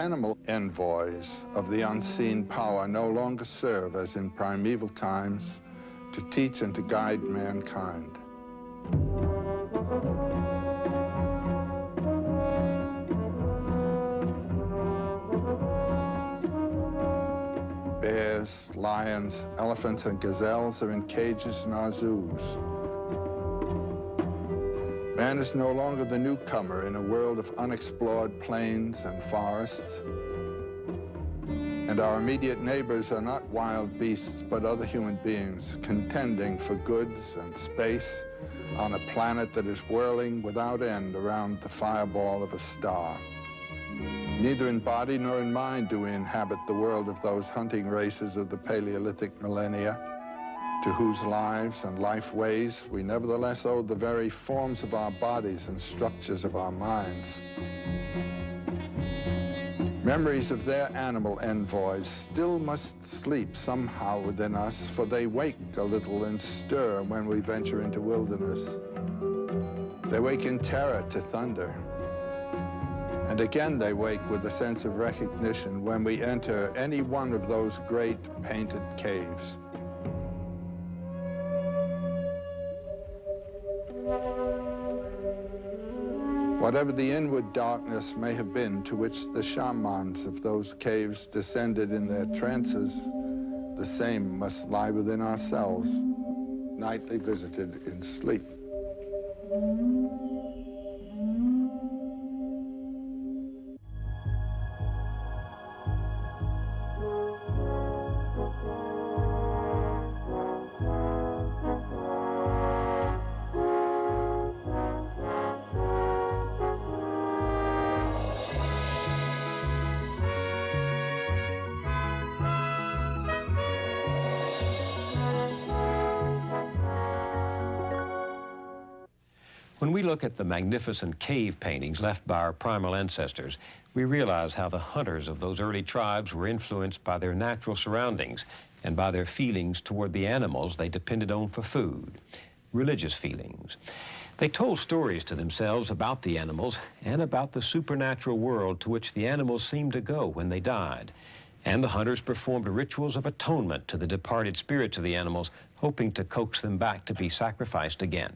animal envoys of the unseen power no longer serve, as in primeval times, to teach and to guide mankind. Bears, lions, elephants, and gazelles are in cages in our zoos. Man is no longer the newcomer in a world of unexplored plains and forests. And our immediate neighbors are not wild beasts, but other human beings contending for goods and space on a planet that is whirling without end around the fireball of a star. Neither in body nor in mind do we inhabit the world of those hunting races of the Paleolithic millennia, to whose lives and life ways we nevertheless owe the very forms of our bodies and structures of our minds. Memories of their animal envoys still must sleep somehow within us, for they wake a little and stir when we venture into wilderness. They wake in terror to thunder. And again they wake with a sense of recognition when we enter any one of those great painted caves. Whatever the inward darkness may have been to which the shamans of those caves descended in their trances, the same must lie within ourselves, nightly visited in sleep. When we look at the magnificent cave paintings left by our primal ancestors, we realize how the hunters of those early tribes were influenced by their natural surroundings and by their feelings toward the animals they depended on for food, religious feelings. They told stories to themselves about the animals and about the supernatural world to which the animals seemed to go when they died. And the hunters performed rituals of atonement to the departed spirits of the animals, hoping to coax them back to be sacrificed again.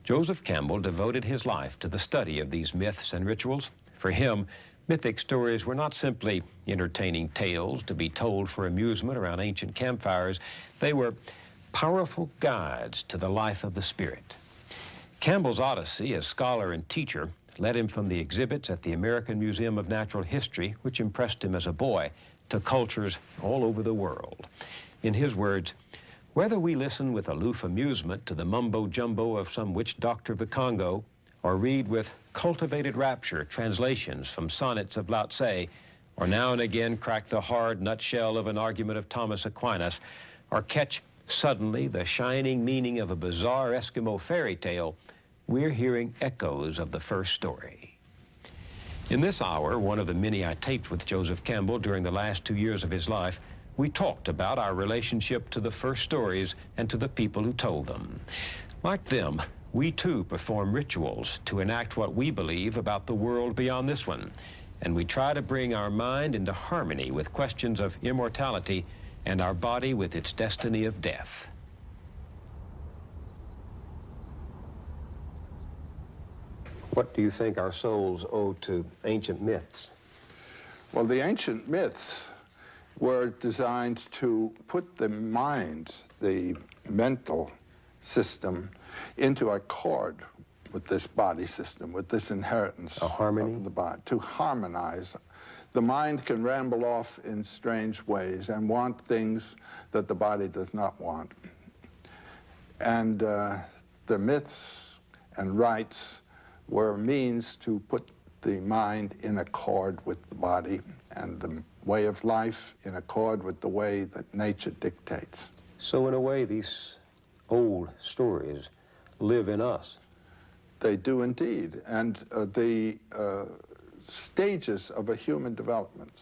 Joseph Campbell devoted his life to the study of these myths and rituals. For him, mythic stories were not simply entertaining tales to be told for amusement around ancient campfires. They were powerful guides to the life of the spirit. Campbell's odyssey as scholar and teacher led him from the exhibits at the American Museum of Natural History, which impressed him as a boy, to cultures all over the world. In his words, whether we listen with aloof amusement to the mumbo-jumbo of some witch doctor of the Congo, or read with cultivated rapture translations from sonnets of Lao Tse, or now and again crack the hard nutshell of an argument of Thomas Aquinas, or catch suddenly the shining meaning of a bizarre Eskimo fairy tale, we're hearing echoes of the first story. In this hour, one of the many I taped with Joseph Campbell during the last 2 years of his life, we talked about our relationship to the first stories and to the people who told them. Like them, we too perform rituals to enact what we believe about the world beyond this one. And we try to bring our mind into harmony with questions of immortality and our body with its destiny of death. What do you think our souls owe to ancient myths? Well, the ancient myths were designed to put the mind, the mental system, into accord with this body system, with this inheritance of the body, to harmonize. The mind can ramble off in strange ways and want things that the body does not want. And the myths and rites were a means to put the mind in accord with the body and the way of life in accord with the way that nature dictates. So in a way, these old stories live in us. They do indeed. And the stages of a human development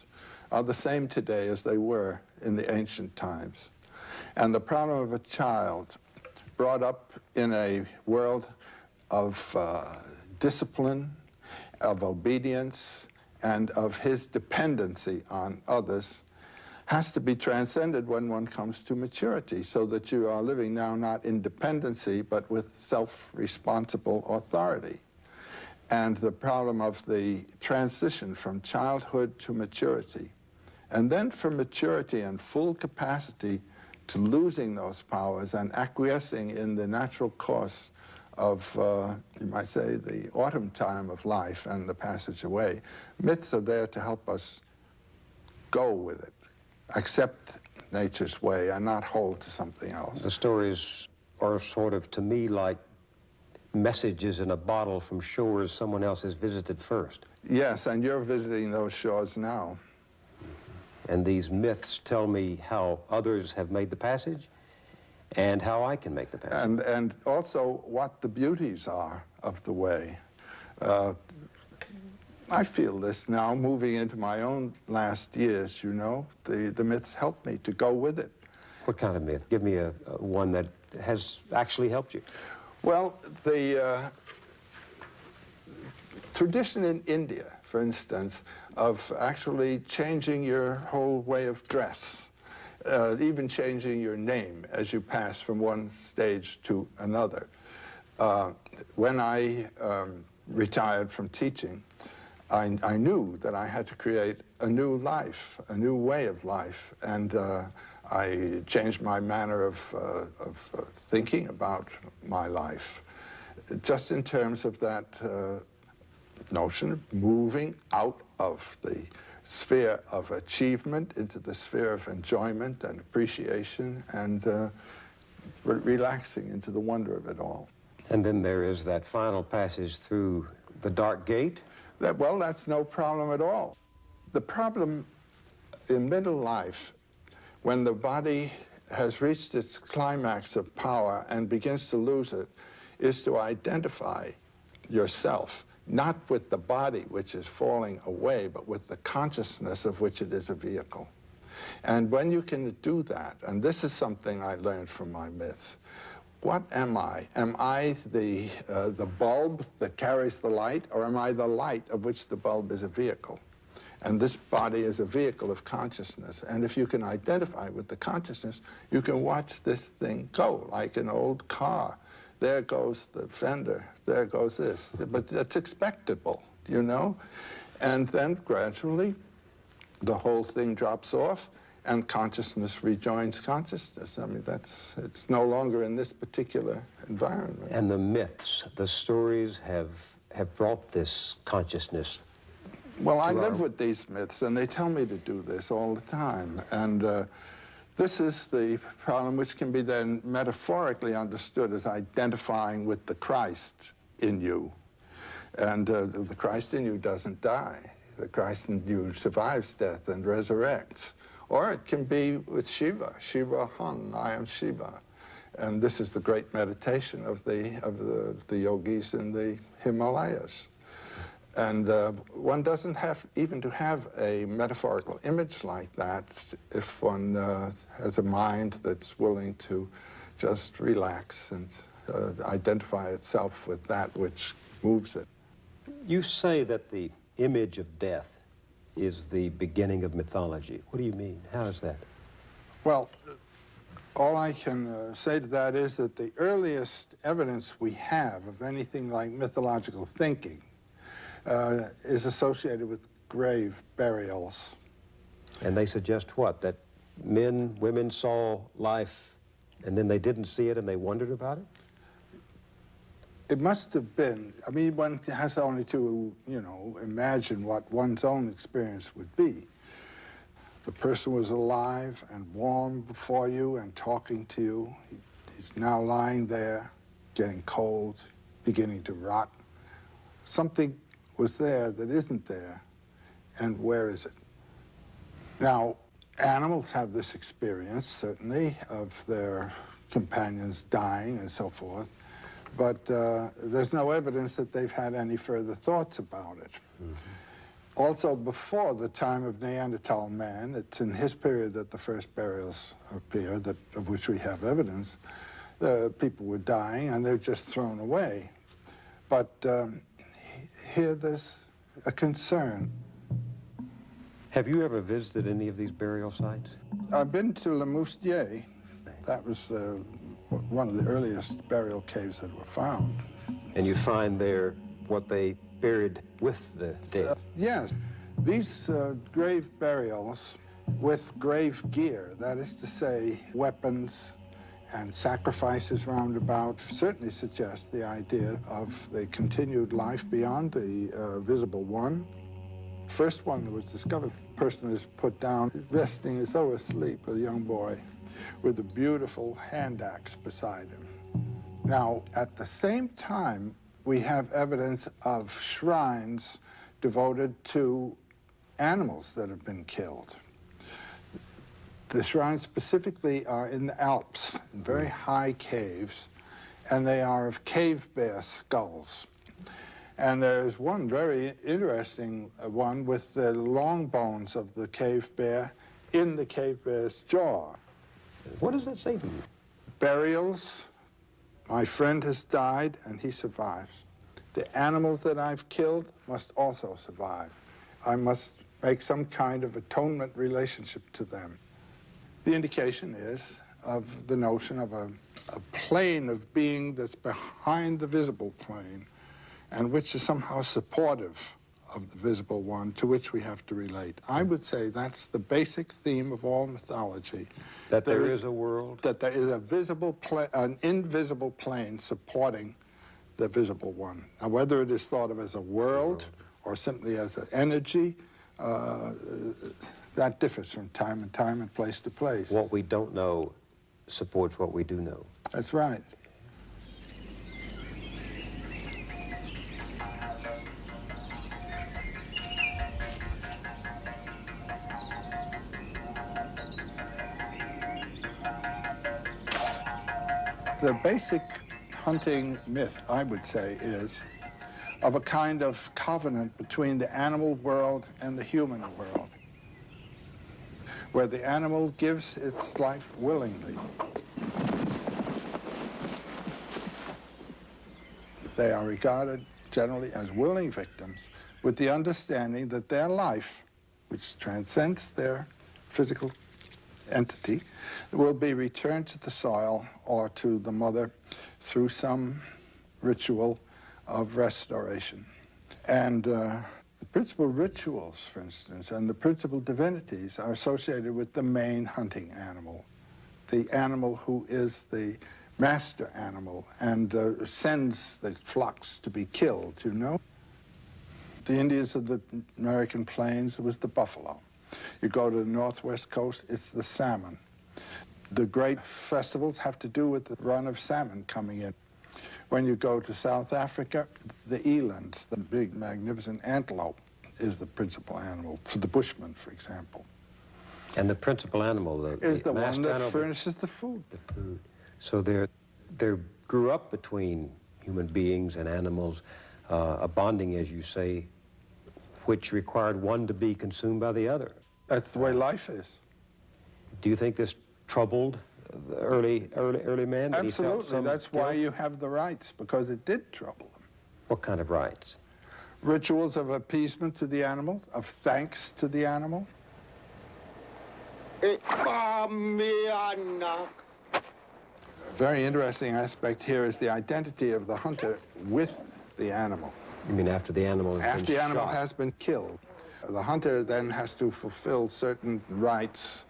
are the same today as they were in the ancient times. And the problem of a child brought up in a world of discipline, of obedience, and of his dependency on others has to be transcended when one comes to maturity, so that you are living now not in dependency, but with self-responsible authority. And the problem of the transition from childhood to maturity, and then from maturity and full capacity to losing those powers and acquiescing in the natural course of, you might say, the autumn time of life and the passage away. Myths are there to help us go with it, accept nature's way and not hold to something else. The stories are sort of, to me, like messages in a bottle from shores someone else has visited first. Yes, and you're visiting those shores now. And these myths tell me how others have made the passage and how I can make the passage. And also what the beauties are of the way. I feel this now, moving into my own last years, you know. The myths help me to go with it. What kind of myth? Give me one that has actually helped you. Well, the tradition in India, for instance, of actually changing your whole way of dress, even changing your name as you pass from one stage to another. When I retired from teaching, I knew that I had to create a new life, a new way of life, and I changed my manner of thinking about my life, just in terms of that notion of moving out of the sphere of achievement into the sphere of enjoyment and appreciation, and relaxing into the wonder of it all. And then there is that final passage through the dark gate. Well, that's no problem at all. The problem in middle life, when the body has reached its climax of power and begins to lose it, is to identify yourself, not with the body which is falling away, but with the consciousness of which it is a vehicle. And when you can do that, and this is something I learned from my myths, what am I? Am I the bulb that carries the light, or am I the light of which the bulb is a vehicle? And this body is a vehicle of consciousness. And if you can identify with the consciousness, you can watch this thing go, like an old car. There goes the fender, there goes this. But that's expectable, you know? And then gradually, the whole thing drops off, and consciousness rejoins consciousness. I mean, it's no longer in this particular environment. And the myths, the stories have brought this consciousness. Well, I live with these myths, and they tell me to do this all the time. And this is the problem, which can be then metaphorically understood as identifying with the Christ in you. And the Christ in you doesn't die. The Christ in you survives death and resurrects. Or it can be with Shiva. Shiva Hung, I am Shiva. And this is the great meditation of the yogis in the Himalayas. And one doesn't have even to have a metaphorical image like that if one has a mind that's willing to just relax and identify itself with that which moves it. You say that the image of death is the beginning of mythology. What do you mean? How is that? Well, all I can say to that is that the earliest evidence we have of anything like mythological thinking is associated with grave burials. And they suggest what? That men, women saw life and then they didn't see it and they wondered about it? It must have been. I mean, one has only to, you know, imagine what one's own experience would be. The person was alive and warm before you and talking to you. He's now lying there, getting cold, beginning to rot. Something was there that isn't there, and where is it? Now, animals have this experience, certainly, of their companions dying and so forth. But there's no evidence that they've had any further thoughts about it. Mm-hmm. Also, before the time of Neanderthal man, it's in his period that the first burials appear, of which we have evidence. People were dying, and they were just thrown away. But here there's a concern Have you ever visited any of these burial sites? I've been to Le Moustier. That was one of the earliest burial caves that were found. And you find there what they buried with the dead? Yes. These grave burials with grave gear, that is to say, weapons and sacrifices round about, certainly suggest the idea of the continued life beyond the visible one. First one that was discovered, the person is put down, resting as though asleep, a young boy, with a beautiful hand axe beside him. Now, at the same time, we have evidence of shrines devoted to animals that have been killed. The shrines specifically are in the Alps, in very high caves, and they are of cave bear skulls. And there's one very interesting one with the long bones of the cave bear in the cave bear's jaw. What does that say to you? Burials. My friend has died and he survives. The animals that I've killed must also survive. I must make some kind of atonement relationship to them. The indication is of the notion of a plane of being that's behind the visible plane and which is somehow supportive of the visible one to which we have to relate. I would say that's the basic theme of all mythology. That there is a world? That there is a visible an invisible plane supporting the visible one. Now, whether it is thought of as a world or simply as an energy, that differs from time and place to place. What we don't know supports what we do know. That's right. The basic hunting myth, I would say, is of a kind of covenant between the animal world and the human world, where the animal gives its life willingly. They are regarded generally as willing victims with the understanding that their life, which transcends their physical entity, will be returned to the soil or to the mother through some ritual of restoration. And the principal rituals, for instance, and the principal divinities are associated with the main hunting animal, the animal who is the master animal and sends the flocks to be killed, you know? The Indians of the American plains, it was the buffalo. You go to the northwest coast, it's the salmon. The great festivals have to do with the run of salmon coming in. When you go to South Africa, the elands, the big, magnificent antelope, is the principal animal, for the Bushmen, for example. And the principal animal, is the one that animal, furnishes the food. The food. So there grew up between human beings and animals a bonding, as you say, which required one to be consumed by the other. That's the way life is. Do you think this troubled the early man? Absolutely. That's why you have the rites, because it did trouble them. What kind of rites? Rituals of appeasement to the animals, of thanks to the animal. A very interesting aspect here is the identity of the hunter with the animal. You mean after the animal has been shot? After the animal has been killed. The hunter then has to fulfill certain rites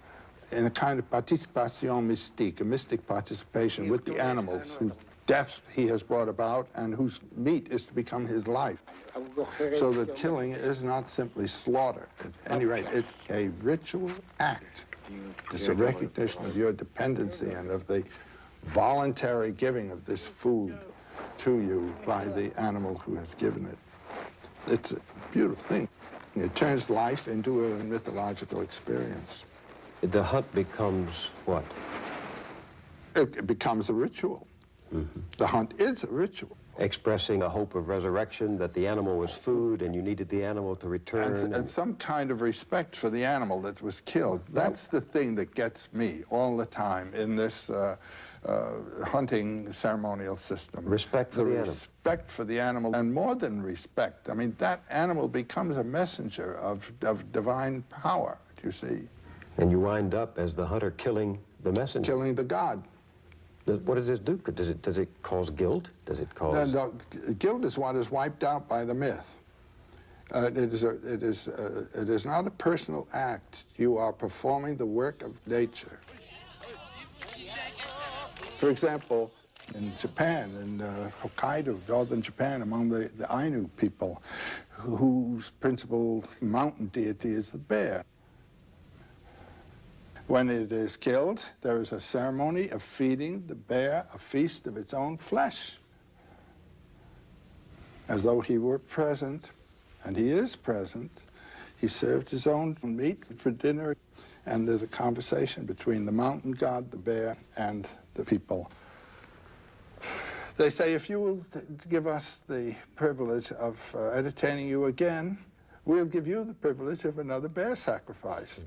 in a kind of participation mystique, a mystic participation with the animals whose death he has brought about and whose meat is to become his life. So the killing is not simply slaughter. At any rate, it's a ritual act. It's a recognition of your dependency and of the voluntary giving of this food to you by the animal who has given it. It's a beautiful thing. It turns life into a mythological experience. The hunt becomes what? It becomes a ritual. Mm-hmm. The hunt is a ritual. Expressing a hope of resurrection, that the animal was food and you needed the animal to return. And some kind of respect for the animal that was killed. That's the thing that gets me all the time in this hunting ceremonial system. Respect for the animal. Respect for the animal, and more than respect. I mean, that animal becomes a messenger of divine power, you see. And you wind up, as the hunter, killing the messenger. Killing the god. What does this do? Does it cause guilt? Does it cause... No, guilt is what is wiped out by the myth. It is not a personal act. You are performing the work of nature. For example, in Japan, in Hokkaido, northern Japan, among the Ainu people, whose principal mountain deity is the bear. When it is killed, there is a ceremony of feeding the bear a feast of its own flesh, as though he were present, and he is present. He served his own meat for dinner, and there's a conversation between the mountain god, the bear, and the people. They say, if you will give us the privilege of entertaining you again, we'll give you the privilege of another bear sacrifice.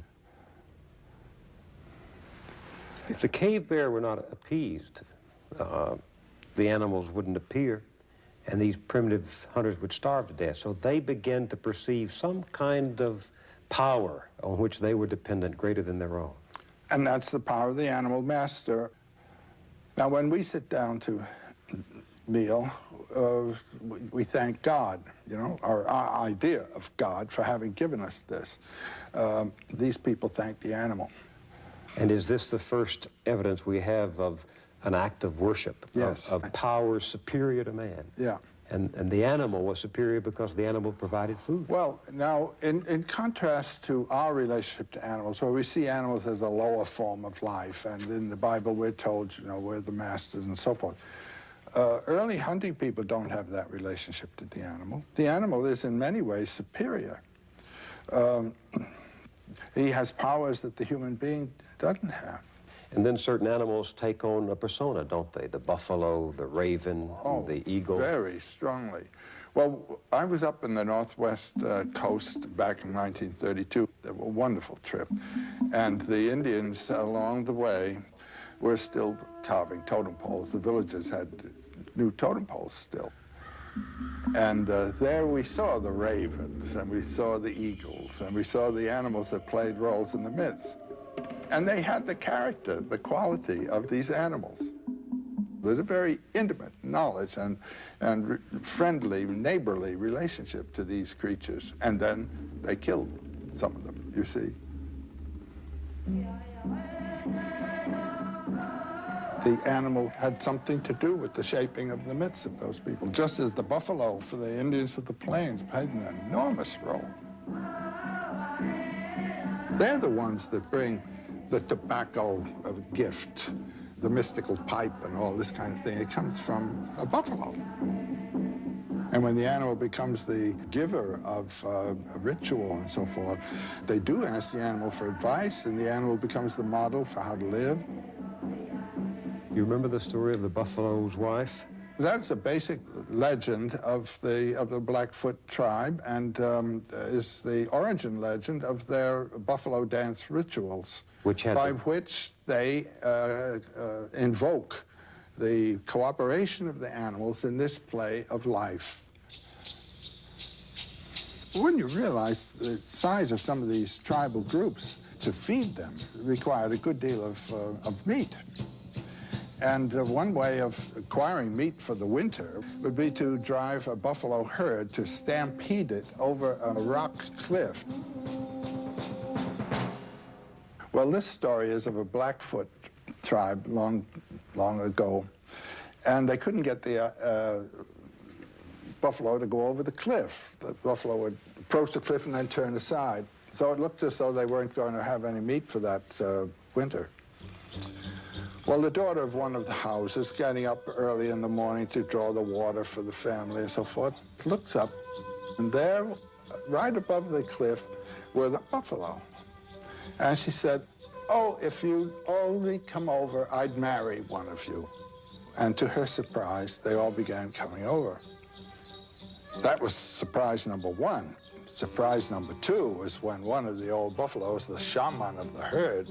If the cave bear were not appeased, the animals wouldn't appear, and these primitive hunters would starve to death. So they began to perceive some kind of power on which they were dependent greater than their own. And that's the power of the animal master. Now, when we sit down to meal, we thank God, you know, our idea of God for having given us this. These people thank the animal. And is this the first evidence we have of an act of worship, yes, of power superior to man? Yeah. And the animal was superior because the animal provided food. Well, now, in contrast to our relationship to animals, where we see animals as a lower form of life, and in the Bible we're told, you know, we're the masters and so forth. Early hunting people don't have that relationship to the animal. The animal is in many ways superior. He has powers that the human being doesn't have. And then certain animals take on a persona, don't they? The buffalo, the raven, the eagle. Very strongly. Well, I was up in the northwest coast back in 1932. It was a wonderful trip. And the Indians along the way were still carving totem poles. The villages had new totem poles still. And there we saw the ravens, and we saw the eagles, and we saw the animals that played roles in the myths. And they had the character, the quality of these animals. There's a very intimate knowledge and friendly, neighborly relationship to these creatures. And then they killed some of them, you see. The animal had something to do with the shaping of the myths of those people, just as the buffalo for the Indians of the plains played an enormous role. They're the ones that bring the tobacco gift, the mystical pipe and all this kind of thing. It comes from a buffalo. And when the animal becomes the giver of a ritual and so forth, they do ask the animal for advice, and the animal becomes the model for how to live. You remember the story of the buffalo's wife? That's a basic legend of the Blackfoot tribe, and is the origin legend of their buffalo dance rituals, by which they invoke the cooperation of the animals in this play of life. When you realize the size of some of these tribal groups, to feed them required a good deal of meat. And one way of acquiring meat for the winter would be to drive a buffalo herd to stampede it over a rock cliff. Well, this story is of a Blackfoot tribe long ago, and they couldn't get the buffalo to go over the cliff. The buffalo would approach the cliff and then turn aside. So it looked as though they weren't going to have any meat for that winter. Well, the daughter of one of the houses, getting up early in the morning to draw the water for the family and so forth, looks up, and there, right above the cliff, were the buffalo. And she said, "Oh, if you'd only come over, I'd marry one of you." And to her surprise, they all began coming over. That was surprise number one. Surprise number two was when one of the old buffaloes, the shaman of the herd,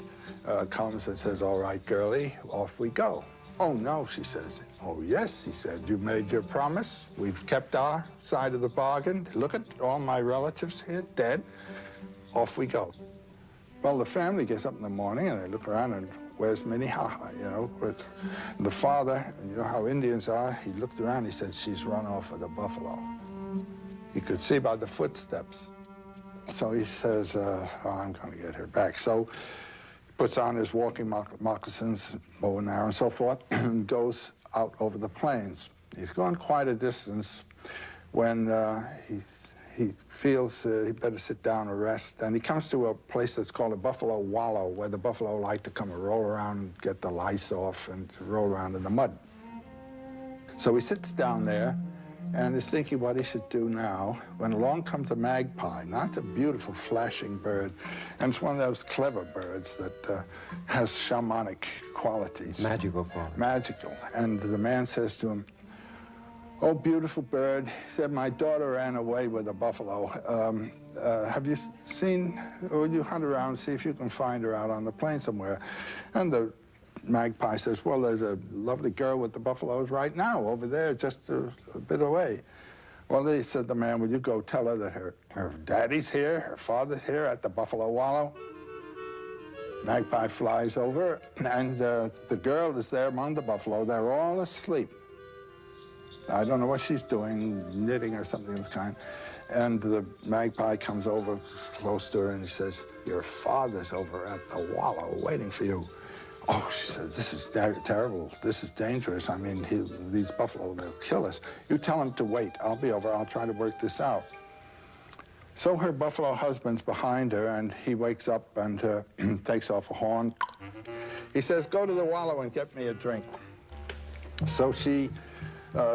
comes and says, "All right, girlie, off we go." "Oh, no," she says. "Oh, yes," he said. "You made your promise. We've kept our side of the bargain. Look at all my relatives here, dead. Off we go." Well, the family gets up in the morning and they look around and where's Minnehaha, you know? With the father, and you know how Indians are, he looked around, he said, "She's run off with a buffalo." He could see by the footsteps. So he says, "Oh, I'm going to get her back." So he puts on his walking moccasins, bow and arrow and so forth, and goes out over the plains. He's gone quite a distance when he feels he better sit down and rest. And he comes to a place that's called a buffalo wallow, where the buffalo like to come and roll around and get the lice off and roll around in the mud. So he sits down there and is thinking what he should do now, when along comes a magpie. Now, it's a beautiful, flashing bird, and it's one of those clever birds that has shamanic qualities. Magical qualities. Magical. And the man says to him, "Oh, beautiful bird," he said, "my daughter ran away with a buffalo. Have you seen, or will you hunt around and see if you can find her out on the plain somewhere?" And the magpie says, "Well, there's a lovely girl with the buffaloes right now over there, just a bit away." Well, he said, the man, "Will you go tell her that her daddy's here, her father's here at the buffalo wallow?" Magpie flies over, and the girl is there among the buffalo. They're all asleep. I don't know what she's doing, knitting or something of the kind. And the magpie comes over close to her and he says, "Your father's over at the wallow waiting for you." "Oh," she said, "this is terrible. This is dangerous. I mean, these buffalo, they'll kill us. You tell him to wait. I'll be over. I'll try to work this out." So her buffalo husband's behind her, and he wakes up and takes off a horn. He says, "Go to the wallow and get me a drink." So she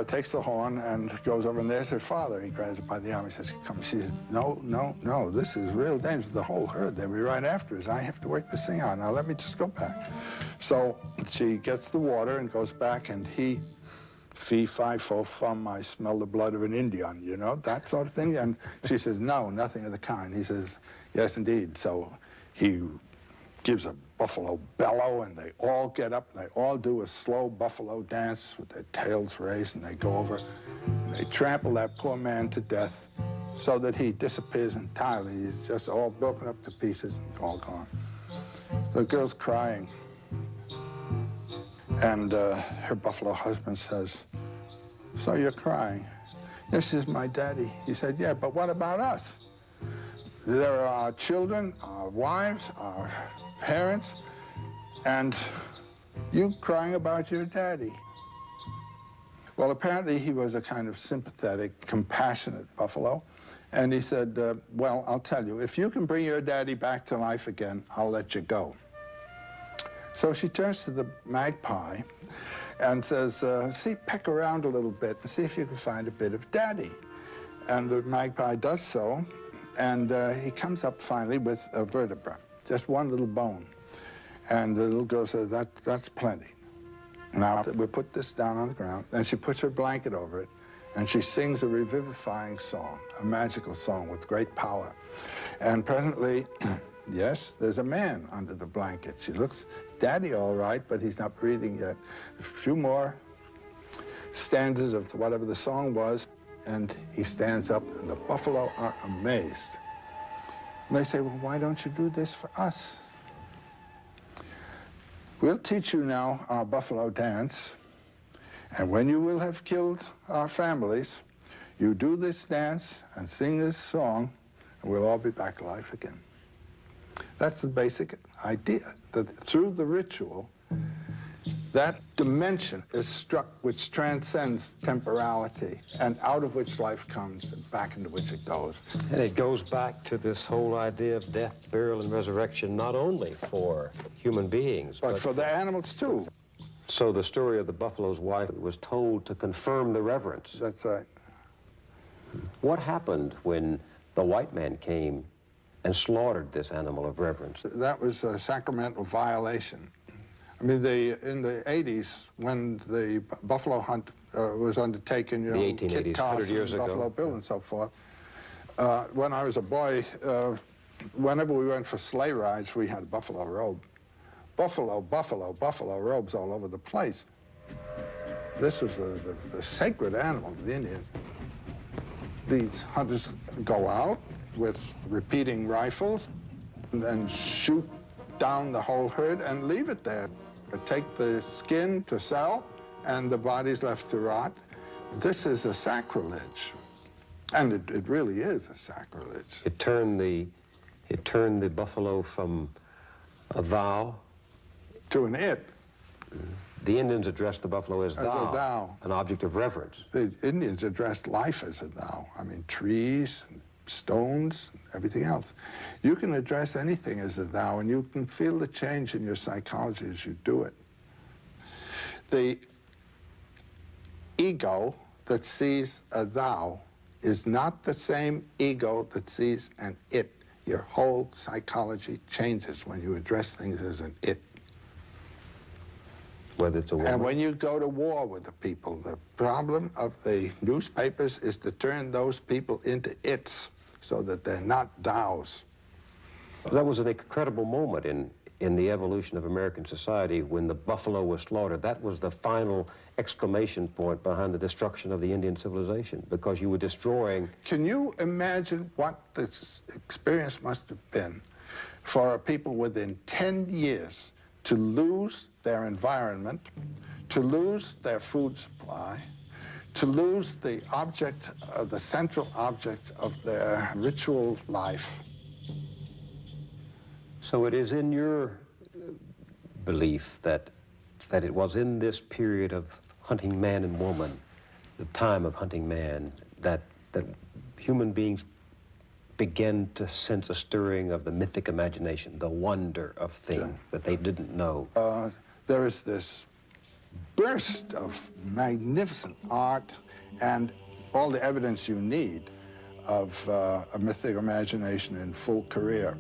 takes the horn and goes over, and there's her father. He grabs her by the arm. He says, "Come." She says, "No, no, no, this is real danger. The whole herd, they'll be right after us. I have to work this thing out. Now, let me just go back." So she gets the water and goes back, and he, "Fee, fi, fo, fum, I smell the blood of an Indian," you know, that sort of thing. And she says, "No, nothing of the kind." He says, "Yes, indeed." So he gives a buffalo bellow, and they all get up, and they all do a slow buffalo dance with their tails raised, and they go over, and they trample that poor man to death so that he disappears entirely. He's just all broken up to pieces and all gone. The girl's crying, and her buffalo husband says, "So you're crying?" "This is my daddy." He said, "Yeah, but what about us? There are our children, our wives, our parents, and you crying about your daddy." Well, apparently he was a kind of sympathetic, compassionate buffalo, and he said, "Well, I'll tell you, if you can bring your daddy back to life again, I'll let you go." So she turns to the magpie and says, "See, peck around a little bit and see if you can find a bit of daddy." And the magpie does so, and he comes up finally with a vertebra. Just one little bone. And the little girl says, that's plenty. Now, we put this down on the ground, and she puts her blanket over it, and she sings a revivifying song, a magical song with great power. And presently, yes, there's a man under the blanket. She looks, daddy all right, but he's not breathing yet. A few more stanzas of whatever the song was, and he stands up, and the buffalo are amazed. And they say, "Well, why don't you do this for us? We'll teach you now our buffalo dance, and when you will have killed our families, you do this dance and sing this song, and we'll all be back alive again." That's the basic idea, that through the ritual, that dimension is struck which transcends temporality, and out of which life comes and back into which it goes. And it goes back to this whole idea of death, burial, and resurrection, not only for human beings, but for the animals, too. So the story of the buffalo's wife was told to confirm the reverence. That's right. What happened when the white man came and slaughtered this animal of reverence? That was a sacramental violation I mean, in the 80s, when the buffalo hunt was undertaken, you know, Kit Carson, Buffalo Bill and so forth, when I was a boy, whenever we went for sleigh rides, we had a buffalo robe. Buffalo, buffalo, buffalo robes all over the place. This was the sacred animal of the Indian. These hunters go out with repeating rifles and shoot down the whole herd and leave it there. Take the skin to sell, and the body's left to rot. This is a sacrilege, and it really is a sacrilege. It turned the buffalo from a thou to an it. The Indians addressed the buffalo as thou, a thou, an object of reverence. The Indians addressed life as a thou. I mean, trees, stones, everything else. You can address anything as a thou, and you can feel the change in your psychology as you do it. The ego that sees a thou is not the same ego that sees an it. Your whole psychology changes when you address things as an it. Whether it's a woman. And when you go to war with the people, the problem of the newspapers is to turn those people into its so that they're not thous. That was an incredible moment in the evolution of American society when the buffalo was slaughtered. That was the final exclamation point behind the destruction of the Indian civilization, because you were destroying... Can you imagine what this experience must have been for a people within 10 years to lose their environment, to lose their food supply, to lose the object, the central object of their ritual life? So it is in your belief that it was in this period of hunting man and woman, the time of hunting man, that human beings began to sense a stirring of the mythic imagination, the wonder of things that they didn't know. There is this burst of magnificent art and all the evidence you need of a mythic imagination in full career.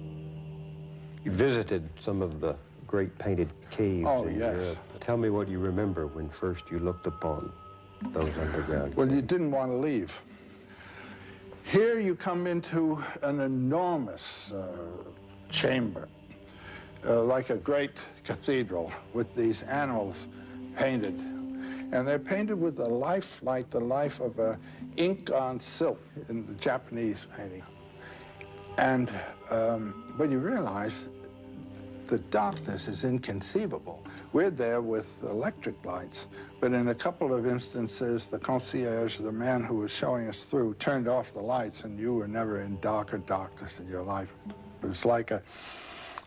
You visited some of the great painted caves in Europe. Tell me what you remember when first you looked upon those underground Well, caves. you didn't want to leave. Here you come into an enormous chamber, like a great cathedral with these animals painted. And they're painted with a life like the life of ink on silk in the Japanese painting. And when you realize the darkness is inconceivable. We're there with electric lights, but in a couple of instances, the concierge, the man who was showing us through, turned off the lights, and you were never in darker darkness in your life. It was like a,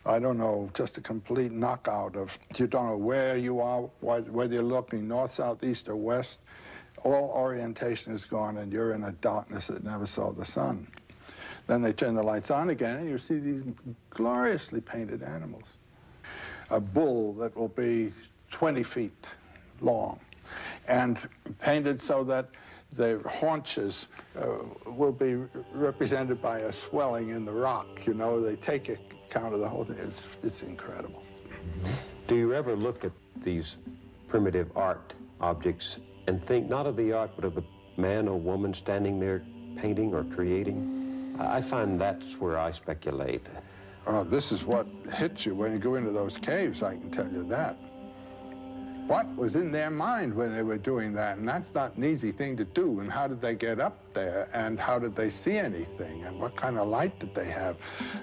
I don't know, just a complete knockout of, you don't know where you are, whether you're looking north, south, east, or west. All orientation is gone, and you're in a darkness that never saw the sun. Then they turn the lights on again, and you see these gloriously painted animals. A bull that will be 20 feet long, and painted so that the haunches will be represented by a swelling in the rock. You know, they take account of the whole thing. It's incredible. Do you ever look at these primitive art objects and think not of the art, but of the man or woman standing there painting or creating? I find that's where I speculate. This is what hits you when you go into those caves, I can tell you that. What was in their mind when they were doing that? And that's not an easy thing to do. And how did they get up there? And how did they see anything? And what kind of light did they have?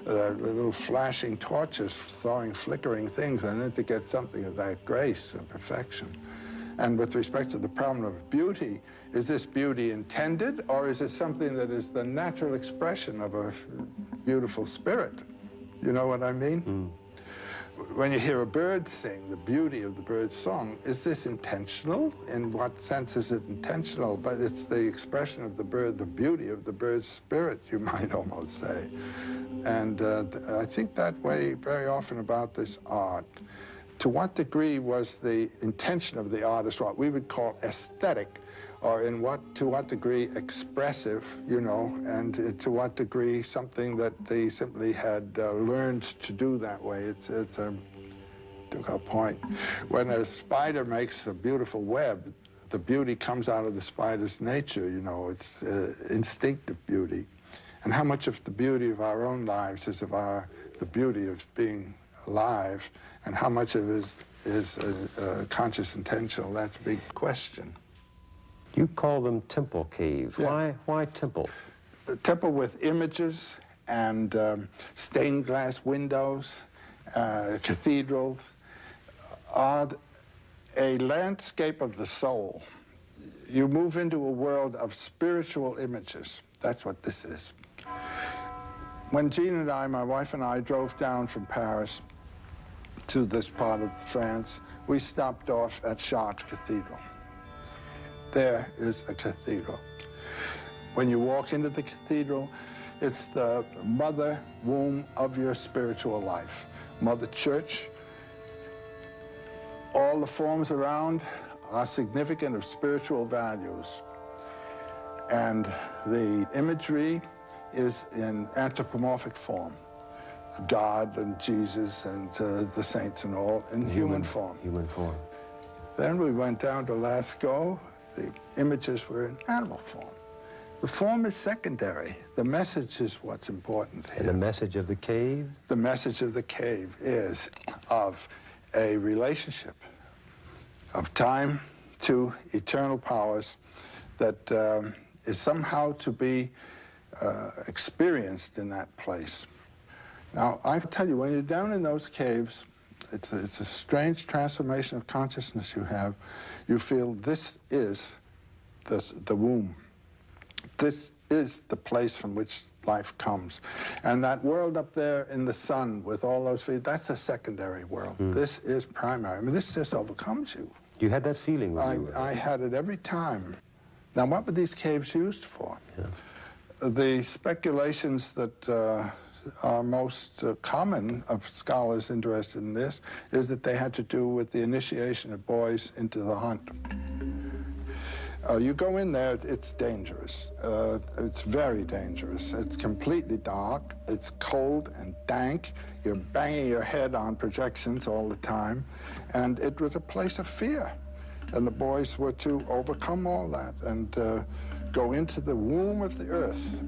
Little flashing torches throwing flickering things, and then to get something of that grace and perfection. And with respect to the problem of beauty, is this beauty intended, or is it something that is the natural expression of a beautiful spirit? You know what I mean? Mm. When you hear a bird sing, the beauty of the bird's song, is this intentional? In what sense is it intentional? But it's the expression of the bird, the beauty of the bird's spirit, you might almost say. And I think that way very often about this art. To what degree was the intention of the artist what we would call aesthetic, or to what degree expressive, you know, and to what degree something that they simply had learned to do that way? took our point. When a spider makes a beautiful web, the beauty comes out of the spider's nature, you know, it's instinctive beauty. And how much of the beauty of our own lives is of the beauty of being alive, and how much of it is conscious intentional? That's a big question. You call them temple caves. Yeah. Why temple? A temple with images and stained glass windows, cathedrals, are a landscape of the soul. You move into a world of spiritual images. That's what this is. When Jean and I, my wife and I, drove down from Paris to this part of France, we stopped off at Chartres Cathedral. There is a cathedral. When you walk into the cathedral, it's the mother womb of your spiritual life. Mother Church. All the forms around are significant of spiritual values. And the imagery is in anthropomorphic form. God and Jesus and the saints and all in human form. Human form. Then we went down to Lascaux. The images were in animal form. The form is secondary. The message is what's important here. And the message of the cave? The message of the cave is of a relationship of time to eternal powers that is somehow to be experienced in that place. Now, I tell you, when you're down in those caves, it's a strange transformation of consciousness you have. You feel this is the womb. This is the place from which life comes. And that world up there in the sun with all those feet, that's a secondary world. This is primary. I mean, this just overcomes you. You had that feeling when you were there? I had it every time. Now, what were these caves used for? Yeah. The speculations that are most common of scholars interested in this is that they had to do with the initiation of boys into the hunt. You go in there, it's dangerous. It's very dangerous. It's completely dark. It's cold and dank. You're banging your head on projections all the time. And it was a place of fear. And the boys were to overcome all that and go into the womb of the earth.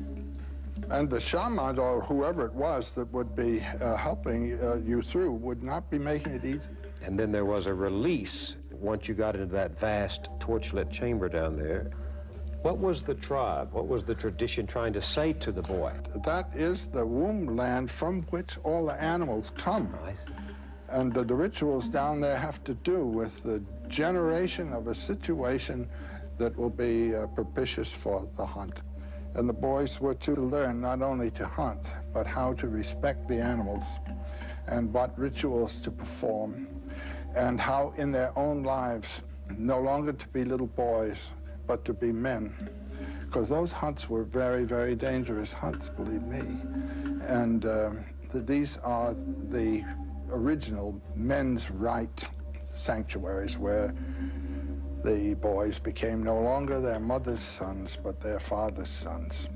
And the shaman, or whoever it was that would be helping you through, would not be making it easy. And then there was a release once you got into that vast torchlit chamber down there. What was the tribe? What was the tradition trying to say to the boy? That is the womb land from which all the animals come. Nice. And the rituals down there have to do with the generation of a situation that will be propitious for the hunt. And the boys were to learn not only to hunt, but how to respect the animals and what rituals to perform, and how in their own lives, no longer to be little boys, but to be men. Because those hunts were very, very dangerous hunts, believe me. And these are the original men's right sanctuaries where the boys became no longer their mother's sons, but their father's sons.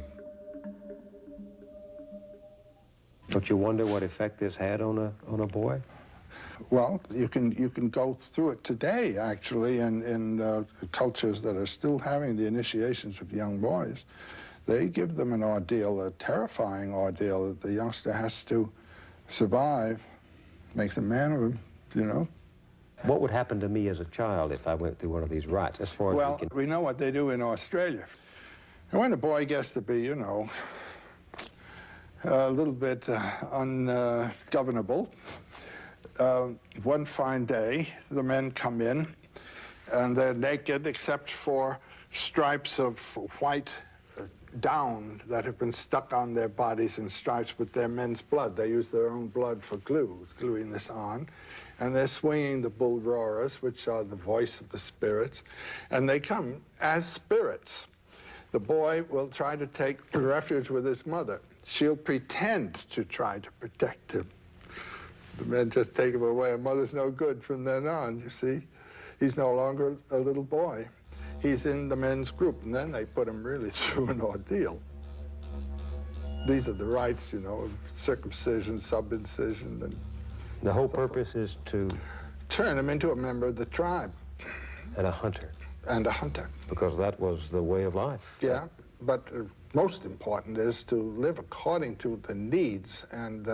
Don't you wonder what effect this had on a boy? Well, you can go through it today, actually, in cultures that are still having the initiations of young boys. They give them an ordeal, a terrifying ordeal that the youngster has to survive, makes a man of him, you know. What would happen to me as a child if I went through one of these rites, as far as well, we know what they do in Australia. And when a boy gets to be, you know, a little bit ungovernable, one fine day, the men come in, and they're naked except for stripes of white down that have been stuck on their bodies in stripes with their men's blood. They use their own blood for glue, gluing this on. And they're swinging the bull roarers, which are the voice of the spirits, and they come as spirits. The boy will try to take refuge with his mother. She'll pretend to try to protect him. The men just take him away, and mother's no good from then on, you see. He's no longer a little boy. He's in the men's group, and then they put him really through an ordeal. These are the rites, you know, of circumcision, subincision, and The whole purpose is to turn him into a member of the tribe. And a hunter. And a hunter. Because that was the way of life. Yeah, but most important is to live according to the needs and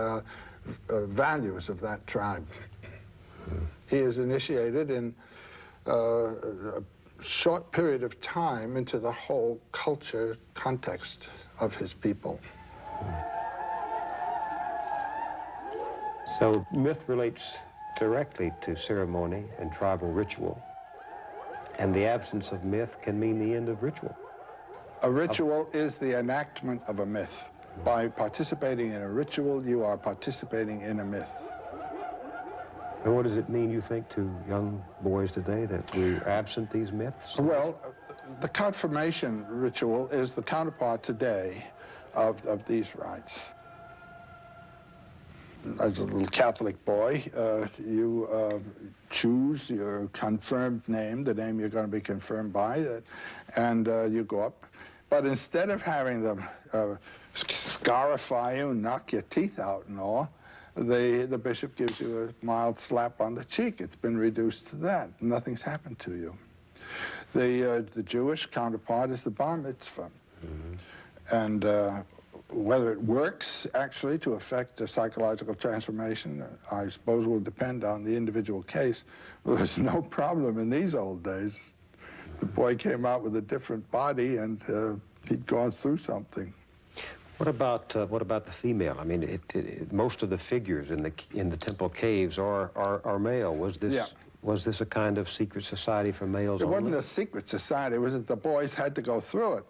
values of that tribe. He is initiated in a short period of time into the whole culture context of his people. So myth relates directly to ceremony and tribal ritual. And the absence of myth can mean the end of ritual. A ritual is the enactment of a myth. By participating in a ritual, you are participating in a myth. And what does it mean, you think, to young boys today that we're absent these myths? Well, the confirmation ritual is the counterpart today of these rites. As a little Catholic boy, you choose your confirmed name, the name you're going to be confirmed by, and you go up. But instead of having them scarify you and knock your teeth out and all, the bishop gives you a mild slap on the cheek. It's been reduced to that. Nothing's happened to you. The Jewish counterpart is the bar mitzvah. And whether it works, actually, to affect a psychological transformation, I suppose will depend on the individual case. Well, there's no problem in these old days. The boy came out with a different body, and he'd gone through something. What about the female? I mean, most of the figures in the temple caves are male. Was this a kind of secret society for males only? It wasn't a secret society. It was that the boys had to go through it.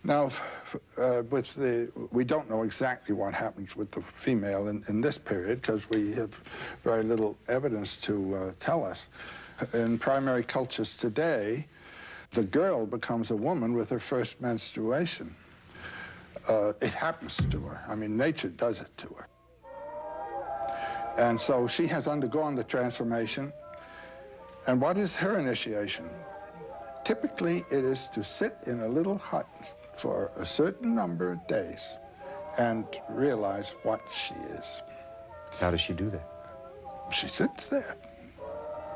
Now, we don't know exactly what happens with the female in this period because we have very little evidence to tell us. In primary cultures today, the girl becomes a woman with her first menstruation. It happens to her. I mean, nature does it to her. And so she has undergone the transformation. And what is her initiation? Typically, it is to sit in a little hut for a certain number of days and realize what she is. How does she do that? She sits there.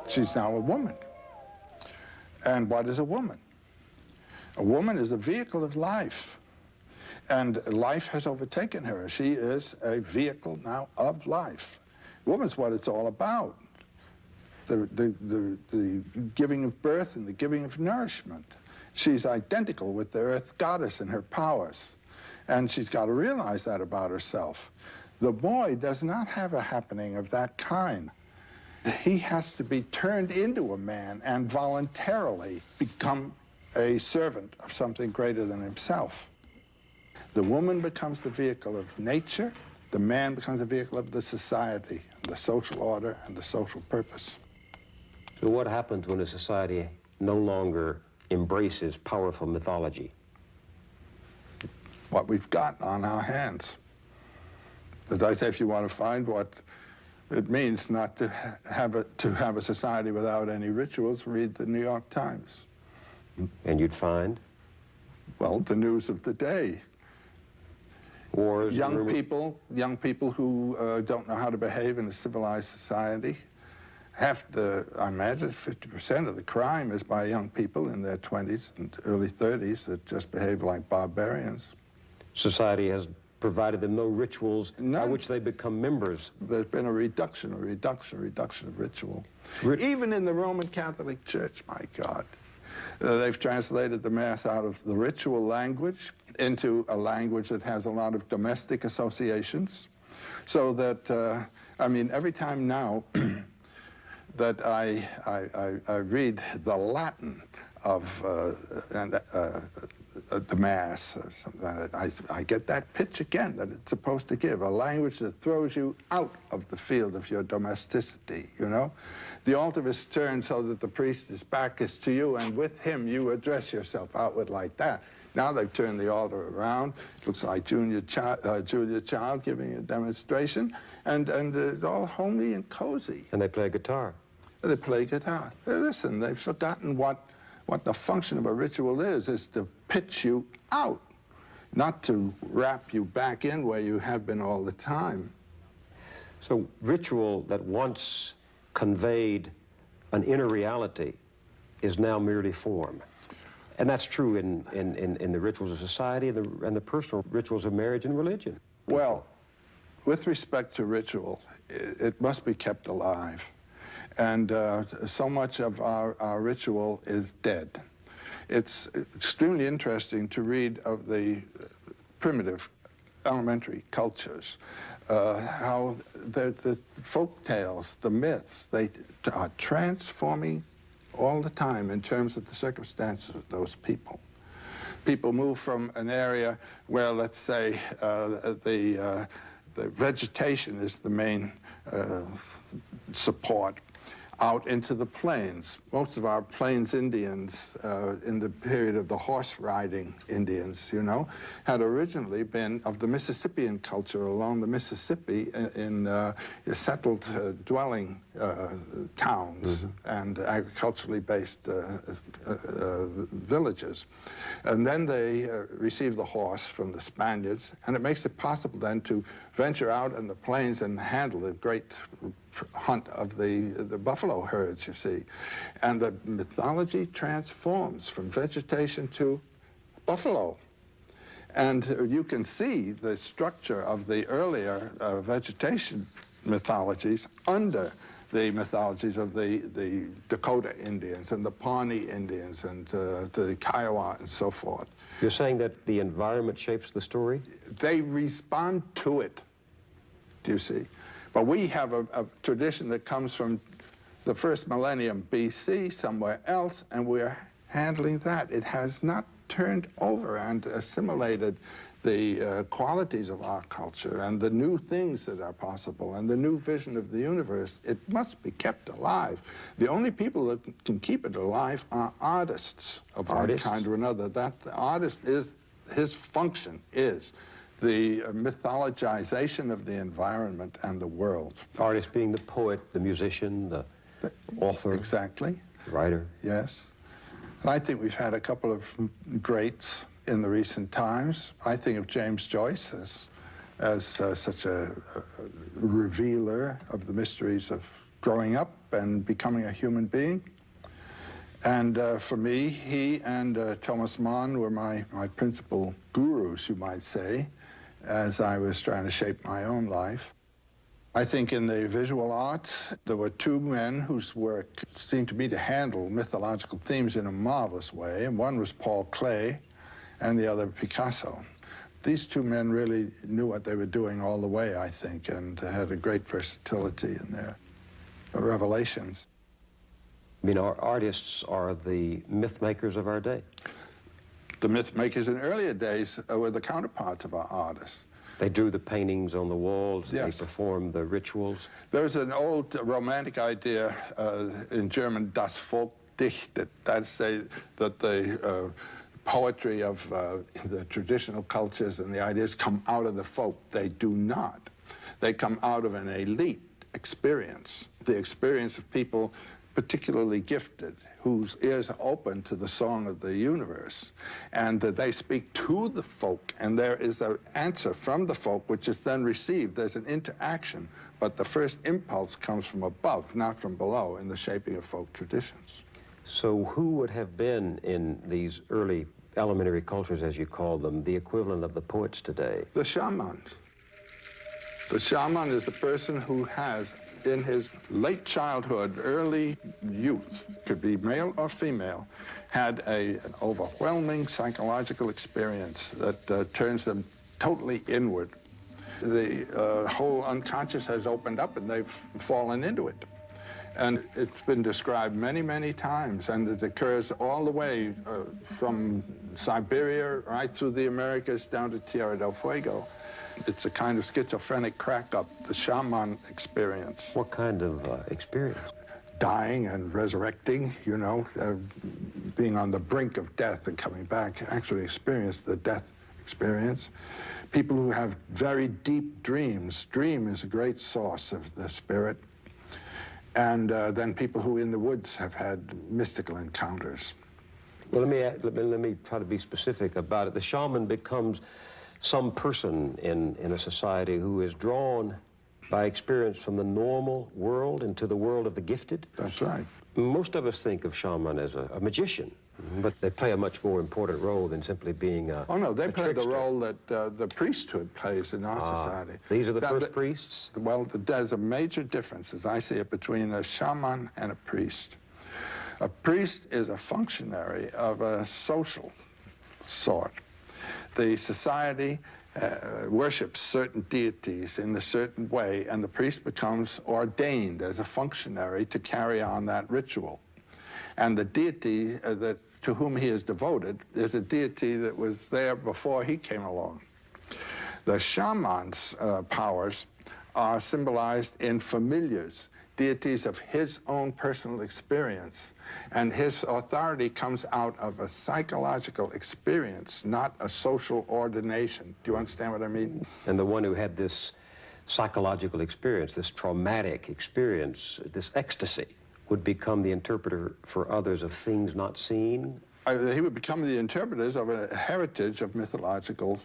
She's now a woman. And what is a woman? A woman is a vehicle of life. And life has overtaken her. She is a vehicle now of life. Woman's what it's all about. The giving of birth and the giving of nourishment. She's identical with the earth goddess and her powers. And she's got to realize that about herself. The boy does not have a happening of that kind. He has to be turned into a man and voluntarily become a servant of something greater than himself. The woman becomes the vehicle of nature. The man becomes the vehicle of the society, the social order, and the social purpose. So what happens when a society no longer embraces powerful mythology? What we've got on our hands. As I say, if you want to find what it means not to have a society without any rituals, read the New York Times. And you'd find? Well, the news of the day. Wars, young people who don't know how to behave in a civilized society. I imagine 50% of the crime is by young people in their 20s and early 30s that just behave like barbarians. Society has provided them no rituals by which they become members. There's been a reduction of ritual. Even in the Roman Catholic Church, my God. They've translated the Mass out of the ritual language into a language that has a lot of domestic associations. So that, I mean, every time now that I read the Latin of the Mass or something, I get that pitch again that it's supposed to give, a language that throws you out of the field of your domesticity, you know? The altar is turned so that the priest's back is to you, and with him you address yourself outward like that. Now they've turned the altar around. It looks like Julia Child giving a demonstration, and it's all homey and cozy. And they play guitar. They play guitar. Listen, they've forgotten what the function of a ritual is to pitch you out, not to wrap you back in where you have been all the time. So ritual that once conveyed an inner reality is now merely form. And that's true in the rituals of society and the personal rituals of marriage and religion. Well, with respect to ritual, it must be kept alive. And so much of our ritual is dead. It's extremely interesting to read of the primitive elementary cultures, how the folk tales, the myths, they are transforming all the time in terms of the circumstances of those people. People move from an area where, let's say, the vegetation is the main support, out into the plains. Most of our plains Indians in the period of the horse riding Indians, you know, had originally been of the Mississippian culture along the Mississippi in settled dwelling towns and agriculturally based villages. And then they received the horse from the Spaniards, and it makes it possible then to venture out in the plains and handle the great hunt of the buffalo herds, you see. And the mythology transforms from vegetation to buffalo. And you can see the structure of the earlier vegetation mythologies under the mythologies of the Dakota Indians and the Pawnee Indians and the Kiowa and so forth. You're saying that the environment shapes the story? They respond to it, do you see? But we have a tradition that comes from the first millennium BC somewhere else, and we're handling that. It has not turned over and assimilated the qualities of our culture and the new things that are possible and the new vision of the universe. It must be kept alive. The only people that can keep it alive are artists of one kind or another. That the artist is, his function is the mythologization of the environment and the world. Artist being the poet, the musician, the author. Exactly. The writer. Yes. And I think we've had a couple of greats in the recent times. I think of James Joyce as such a revealer of the mysteries of growing up and becoming a human being. And for me, he and Thomas Mann were my principal gurus, you might say, as I was trying to shape my own life. I think in the visual arts, there were two men whose work seemed to me to handle mythological themes in a marvelous way, and one was Paul Klee and the other Picasso. These two men really knew what they were doing all the way, I think, and had a great versatility in their revelations. I mean, our artists are the myth makers of our day. The myth makers in earlier days were the counterparts of our artists. They drew the paintings on the walls, yes. They performed the rituals. There's an old romantic idea in German, das Volkdicht, that say that the poetry of the traditional cultures and the ideas come out of the folk. They do not. They come out of an elite experience, the experience of people particularly gifted, whose ears are open to the song of the universe, and that they speak to the folk, and there is an answer from the folk which is then received. There's an interaction, but the first impulse comes from above, not from below, in the shaping of folk traditions. So who would have been in these early elementary cultures, as you call them, the equivalent of the poets today? The shaman. The shaman is the person who has, in his late childhood, early youth, could be male or female, had an overwhelming psychological experience that turns them totally inward. The whole unconscious has opened up and they've fallen into it. And it's been described many, many times, and it occurs all the way from Siberia right through the Americas down to Tierra del Fuego. It's a kind of schizophrenic crack-up, the shaman experience. What kind of experience? Dying and resurrecting, you know, being on the brink of death and coming back, actually experience the death experience. People who have very deep dreams. Dream is a great source of the spirit. And then people who in the woods have had mystical encounters. Well, let me try to be specific about it. The shaman becomes some person in a society who is drawn by experience from the normal world into the world of the gifted? That's right. Most of us think of shaman as a magician, but they play a much more important role than simply being a Oh, no, they play trickster. the role that the priesthood plays in our society. These are the first priests? Well, there's a major difference, as I see it, between a shaman and a priest. A priest is a functionary of a social sort. The society worships certain deities in a certain way, and the priest becomes ordained as a functionary to carry on that ritual. And the deity to whom he is devoted is a deity that was there before he came along. The shaman's powers are symbolized in familiars, deities of his own personal experience. And his authority comes out of a psychological experience, not a social ordination. Do you understand what I mean? And the one who had this psychological experience, this traumatic experience, this ecstasy, would become the interpreter for others of things not seen? He would become the interpreters of a heritage of mythological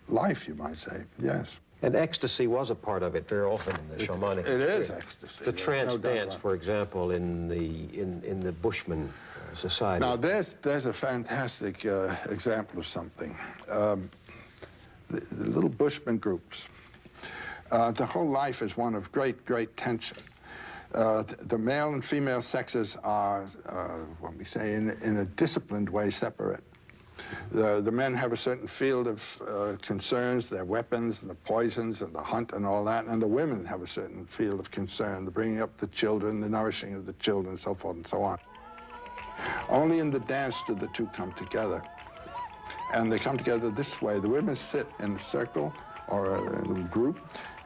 life, you might say, yes. And ecstasy was a part of it very often in the shamanic It experience. is ecstasy. The trance dance, for example, in the Bushman society. Now, there's a fantastic example of something. The little Bushman groups. The whole life is one of great, great tension. The male and female sexes are, what we say, in a disciplined way, separate. The men have a certain field of concerns, their weapons and the poisons and the hunt and all that, and the women have a certain field of concern, the bringing up the children, the nourishing of the children, and so forth and so on. Only in the dance do the two come together. And they come together this way. The women sit in a circle or a little group,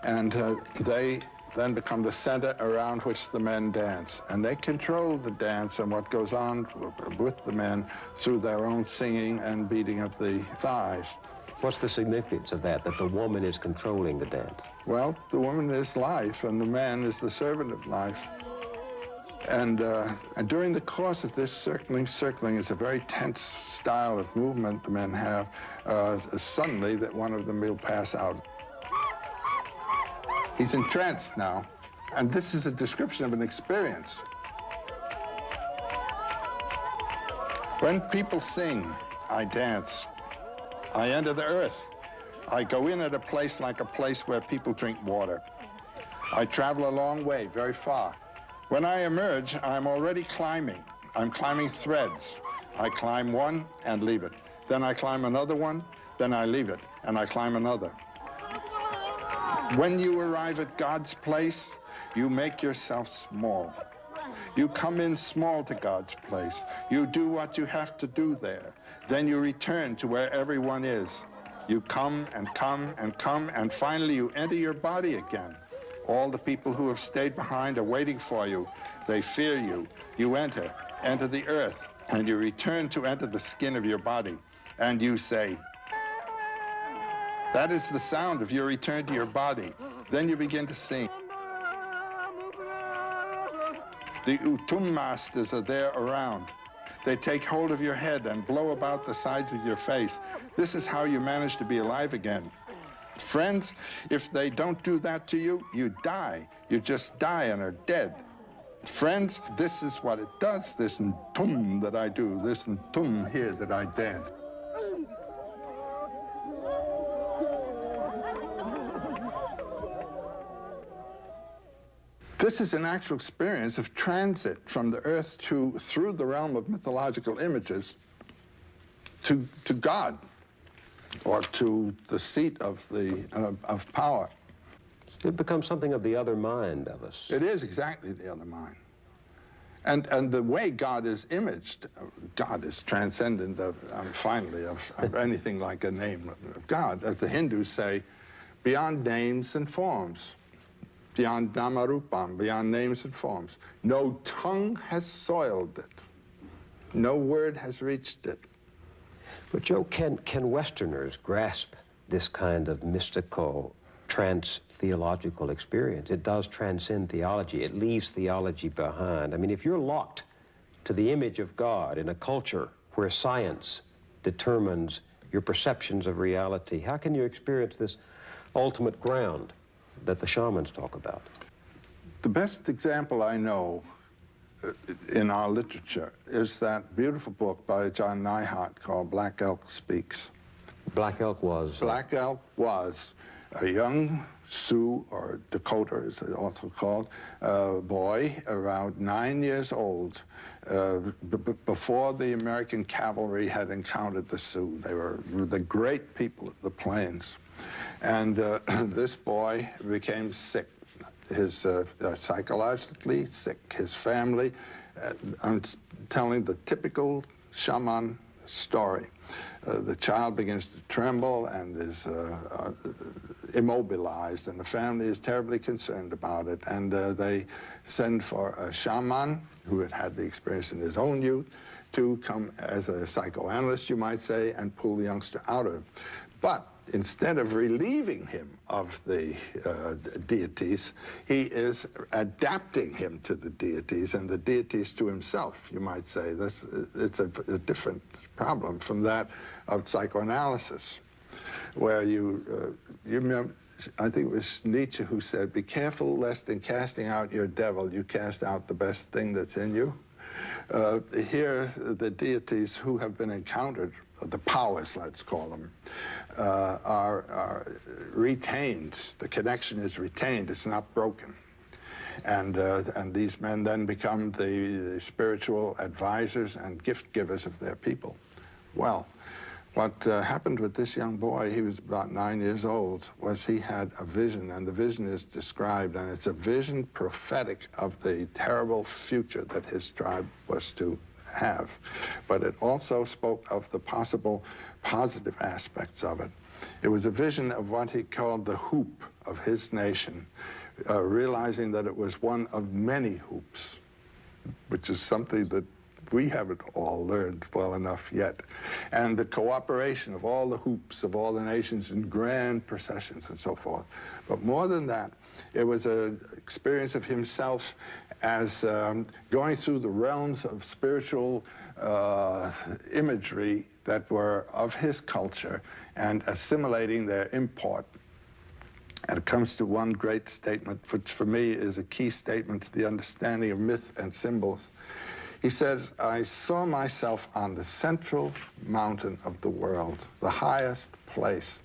and they then become the center around which the men dance. And they control the dance and what goes on with the men through their own singing and beating of the thighs. What's the significance of that the woman is controlling the dance? Well, the woman is life, and the man is the servant of life. And during the course of this circling is a very tense style of movement the men have. Suddenly, that one of them will pass out. He's entranced now, and this is a description of an experience. When people sing, I dance. I enter the earth. I go in at a place like a place where people drink water. I travel a long way, very far. When I emerge, I'm already climbing. I'm climbing threads. I climb one and leave it. Then I climb another one, then I leave it, and I climb another. When you arrive at God's place, you make yourself small. You come in small to God's place. You do what you have to do there. Then you return to where everyone is. You come and come and come, and finally you enter your body again. All the people who have stayed behind are waiting for you. They fear you. You enter the earth, and you return to enter the skin of your body. And you say, that is the sound of your return to your body. Then you begin to sing. The utum masters are there around. They take hold of your head and blow about the sides of your face. This is how you manage to be alive again. Friends, if they don't do that to you, you die. You just die and are dead. Friends, this is what it does, this ntum that I do, this ntum here that I dance. This is an actual experience of transit from the earth through the realm of mythological images to God, or to the seat of power. It becomes something of the other mind of us. It is exactly the other mind. And the way God is imaged, God is transcendent finally of anything like a name of God. As the Hindus say, beyond names and forms. Beyond namarupam, beyond names and forms. No tongue has soiled it. No word has reached it. But Joe, can Westerners grasp this kind of mystical, trans-theological experience? It does transcend theology. It leaves theology behind. I mean, if you're locked to the image of God in a culture where science determines your perceptions of reality, how can you experience this ultimate ground? that the shamans talk about? The best example I know in our literature is that beautiful book by John Neihardt called Black Elk Speaks. Black Elk was? Black Elk was a young Sioux, or Dakota as it's also called, boy around 9 years old before the American cavalry had encountered the Sioux. They were the great people of the plains. And this boy became sick. His psychologically sick, his family. I'm telling the typical shaman story. The child begins to tremble and is immobilized, and the family is terribly concerned about it. And they send for a shaman who had had the experience in his own youth to come as a psychoanalyst, you might say, and pull the youngster out of him. But instead of relieving him of the deities, he is adapting him to the deities and the deities to himself, you might say. It's a different problem from that of psychoanalysis, where you remember, I think it was Nietzsche who said, be careful lest in casting out your devil, you cast out the best thing that's in you. Here, the deities who have been encountered, the powers, let's call them, are retained. The connection is retained. It's not broken. And these men then become the spiritual advisors and gift givers of their people. Well, what happened with this young boy, he was about 9 years old, was he had a vision, and the vision is described, and it's a vision prophetic of the terrible future that his tribe was to have. But it also spoke of the possible positive aspects of it. It was a vision of what he called the hoop of his nation, realizing that it was one of many hoops, which is something that we haven't all learned well enough yet. And the cooperation of all the hoops of all the nations in grand processions and so forth. But more than that, it was an experience of himself as going through the realms of spiritual imagery that were of his culture and assimilating their import. And it comes to one great statement, which for me is a key statement to the understanding of myth and symbols. He says, I saw myself on the central mountain of the world, the highest place.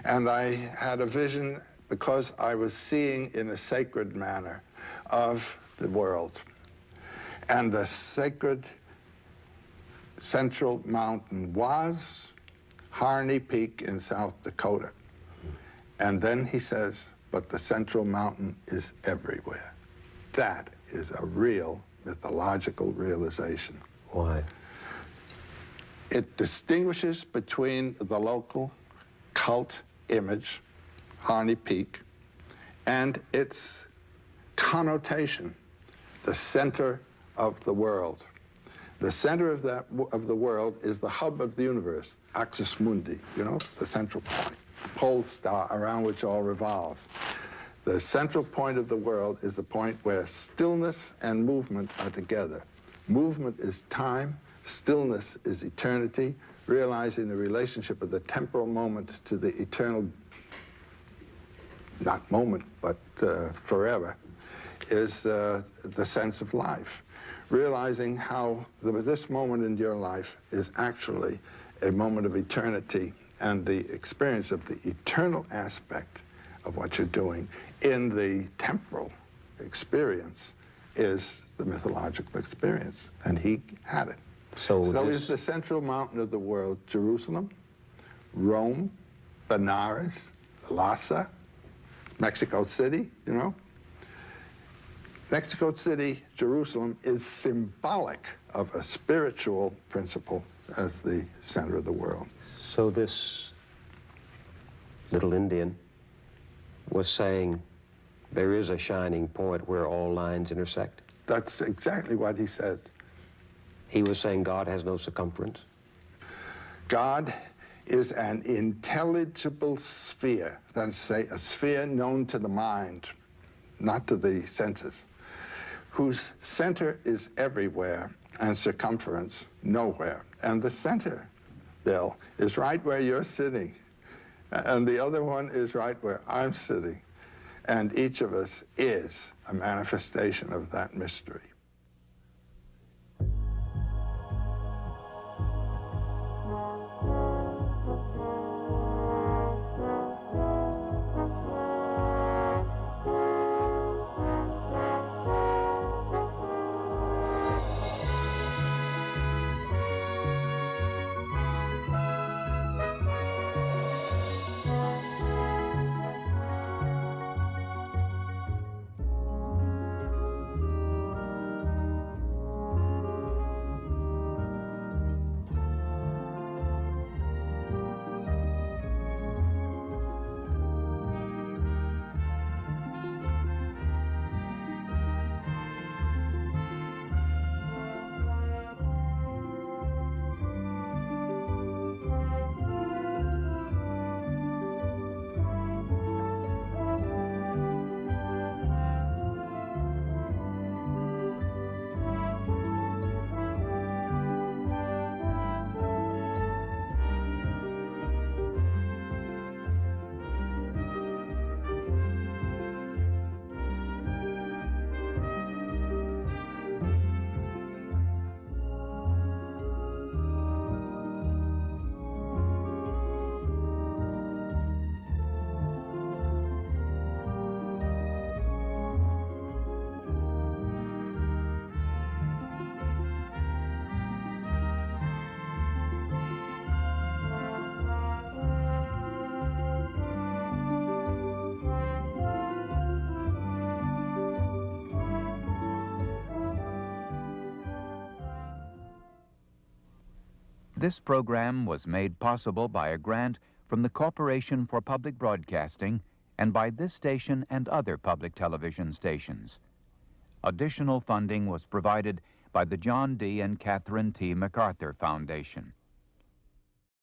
And I had a vision, because I was seeing in a sacred manner, of the world. And the sacred central mountain was Harney Peak in South Dakota. And then he says, but the central mountain is everywhere. That is a real mythological realization. Why? It distinguishes between the local cult image, Harney Peak, and its connotation, the center of the world. The center of the world is the hub of the universe, axis mundi, you know, the central point, pole star around which all revolves. The central point of the world is the point where stillness and movement are together. Movement is time, stillness is eternity, realizing the relationship of the temporal moment to the eternal, not moment, but forever, is the sense of life. Realizing how this moment in your life is actually a moment of eternity, and the experience of the eternal aspect of what you're doing in the temporal experience is the mythological experience, and he had it. So is the central mountain of the world Jerusalem, Rome, Benares, Lhasa, Mexico City, you know? Mexico City, Jerusalem is symbolic of a spiritual principle as the center of the world. So this little Indian was saying there is a shining point where all lines intersect? That's exactly what he said. He was saying God has no circumference? God is an intelligible sphere, that's say a sphere known to the mind, not to the senses, whose center is everywhere and circumference nowhere. And the center, Bill, is right where you're sitting. And the other one is right where I'm sitting. And each of us is a manifestation of that mystery. This program was made possible by a grant from the Corporation for Public Broadcasting and by this station and other public television stations. Additional funding was provided by the John D. and Catherine T. MacArthur Foundation.